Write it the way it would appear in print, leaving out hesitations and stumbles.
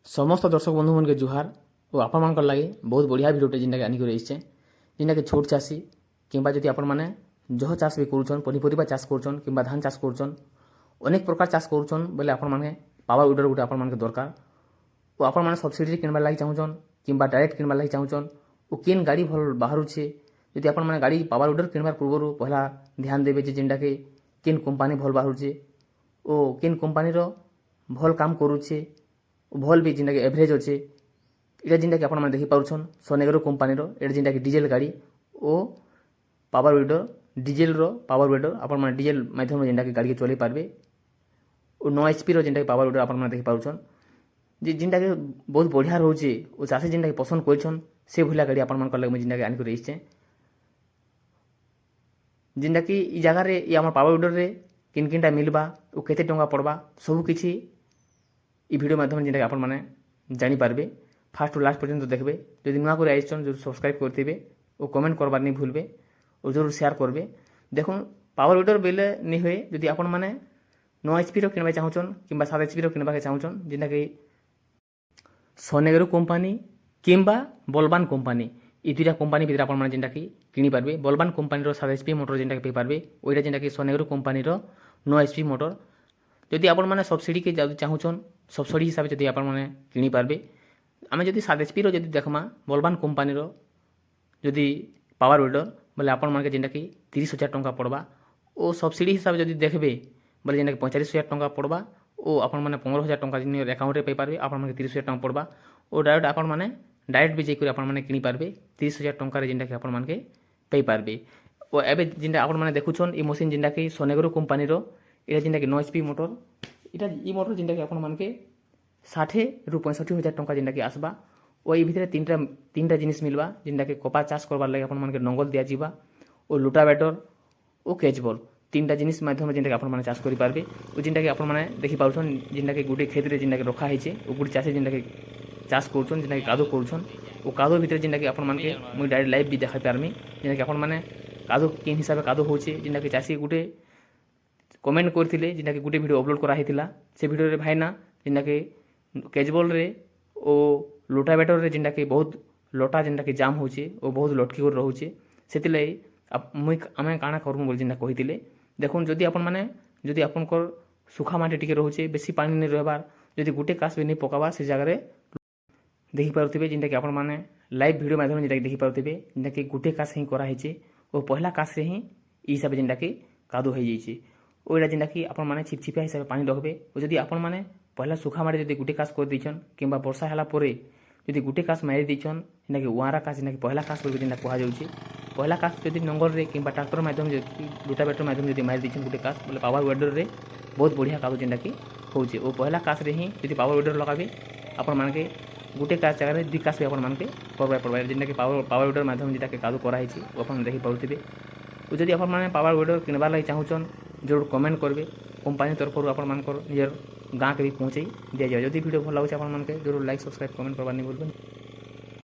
समस्त दर्शक बंधु मन के जुहार और आपण मान लगे बहुत बढ़िया भिडियोटे जिनका आनिक रही जिनका छोट चाषी किंबा जदि आपण मैंने जह चाष भी करुन पनीपरिया चाष करुन कि धान चाष करुन अनेक प्रकार चाष करुन बोले आपण मैंने पावर विडर गोटे आपण मान दरकार और आपण मैंने सब्सिडी किनबार लगी चाहून कि डायरेक्ट किनबार लगी चाहून और किन गाड़ी भल बाहरुचे जदि आपण मैंने गाड़ी पावर विडर किनबार पूर्व पहला ध्यान देवे जेनटा के किन कंपनी भल बाहरुचे और किन कंपनी भल काम करुचे भल भी जिनका एवरेज अच्छे इटा जिनटा कि आपण देखी पार्छन सोनेगर कंपनीर एटा जिनटा कि डीजेल गाड़ी और power weeder diesel power weeder आपण डीजेल माध्यम जिनटा कि गाड़ी के चलई पारबे और 9 HP जिनटा कि पावर विडर आपण देखी पार्छन जिनटा कि बहुत बढ़िया रोचे और चाषी जिनटा कि पसंद करछन से भलिया गाड़ी आपण मान लगे जिनटा कि आनिक रही जिनटा कि ई जगह रे ई हमर पावर विडर रे किन किनटा मिलबा और केते टंका पड़बा सब किछि ई वीडियो माध्यम जिनटा आपण मैंने जानीपारे फास्ट टू लास्ट पर्यंत देखबे जदि नुआ कर आइछन जरूर सब्सक्राइब करते और कमेंट करबार नहीं भूलबे और जरूर शेयर करबे देखो पावर विडर बेले नहीं हुए जदि आपण मैंने 9 HP किनबा चाहून कि 7 HP किनबा चाहून जिनटा कि सोनेगर कंपनी किंबा बलवान कंपनी ई दुईटा कंपनी भितर आपण मैंने जिनटा कि किनी पारबे बलवान कंपनी 7 HP मोटर जिनटा कि पे पारबे ओइटा जिनटा कि सोनेगर कंपनी 9 HP मोटर जदि आपण मैंने सब्सिडी के चाहून सब्सिडी हिसाब से आप किनी पारबे आम जदि 7 HP जदि देखमा बलवान कंपनी जदि पावर विडर बोले आपण मानके जेनटा कि 30,000 टंका पड़वा और सब्सिडी हिसाब से जदि देखबे बोले जेनटा कि 45,000 टंका पड़वा और आपण माने 15,000 टंका जिन अकाउंट रे पे पारबे आपण मानके 30,000 टंका पड़वा और डायरेक्ट आपण माने डायरेक्ट भी जाइक आपण माने किनी पारबे 30,000 टंका रे जेनटा कि आपण मानके पे पारबे और एबे जेनटा आपण माने देखुछन ई मशीन जेनटा कि सोनेगर कंपनी एटा जेनटा कि 9 HP मोटर इटा ई मोटर जेनटा कि आपण मानके 60 रु 65,000 टंका जेनटा कि आसबा और ये भितर तीनटा जिनिस मिलवा जेनटा कि कपा चाष करबार लगे आपण मानके नंगल दिया जीवा और लुटावेटर और कैचबॉल तीनटा जिनिस माध्यम जेनटा कि आपण माने चाष करि पारबे और जेनटा कि आपण माने देखि पाउछन जेनटा कि गुटे खेत रे जेनटा कि रखा हेचे और गुटे चाषी जेनटा कि चाष करूछन जेनटा कि कादो करूछन और कादो भितर जेनटा कि आपण मानके मुई डायरेक्ट लाइव भी देखाइ पारमी जेनटा कि आपण माने कादो किन हिसाब कादो होचे जेनटा कि चाषी गुटे कमेंट करथिले जेनटा कि गुटे वीडियो अपलोड करा हेतिला से वीडियो रे भाईना जेनटा कि कैचबॉल रे और लुटावेटर रे जेनटा कि बहुत लटा जेनटा कि जाम होचे और बहुत लटकी कर रहउचे सेतिले मुई आमे काना करमु बोल जेनटा कहितिले देखुन जदि आपण माने जदि आपनकर सुखा माटी टिके रहउचे बेसी पानी नै रहबार जदि गुटे कास भी नै पकाबा से जगह रे देखि पारुथिबे जेनटा कि आपण माने लाइव वीडियो माध्यम जेनटा कि देखि पारुथिबे जेनटा कि गुटे कास ही करा हेचे और पहला कास रे ही ई हिसाब जेनटा कि कादो हो जाइए और जेनटा कि आपण माने छिपछिपिया हिसाब पानी रखबे और जदि आपण माने पहला सुखा माटी जदि गुटे कास कर दैछन किंबा वर्षा हला परे जदि गुटे कास मारि दैछन जेनटा कि वारा कास जेनटा कि पहला कास बोल जेनटा कहा जाउची पहला कास जदि नंगर रे किंबा ट्रैक्टर माध्यम जदि लुटावेटर माध्यम जदि मारि दैछन गुटे कास बोले पावर विडर रे बहुत बढ़िया कादो जेनटा कि होचे और पहला कास रे ही जदि पावर विडर लगाबे आपण मानके गुटे कास जगह रे दुई कास भी आपण मानके करबा पड़बा जेनटा कि पावर विडर माध्यम जेनटा कि कादो करा हेची अपन देखि पाउथिबे और जदि आपण माने पावर विडर किनबार लागि चाहूछन जरूर कमेंट करबे कंपनी तरफ आपण मानकर निजर गाँ के भी पहुँचाई दिया जाए जदि वीडियो भल लगे आप जरूर लाइक सब्सक्राइब कमेंट करवार नहीं भूलबेन।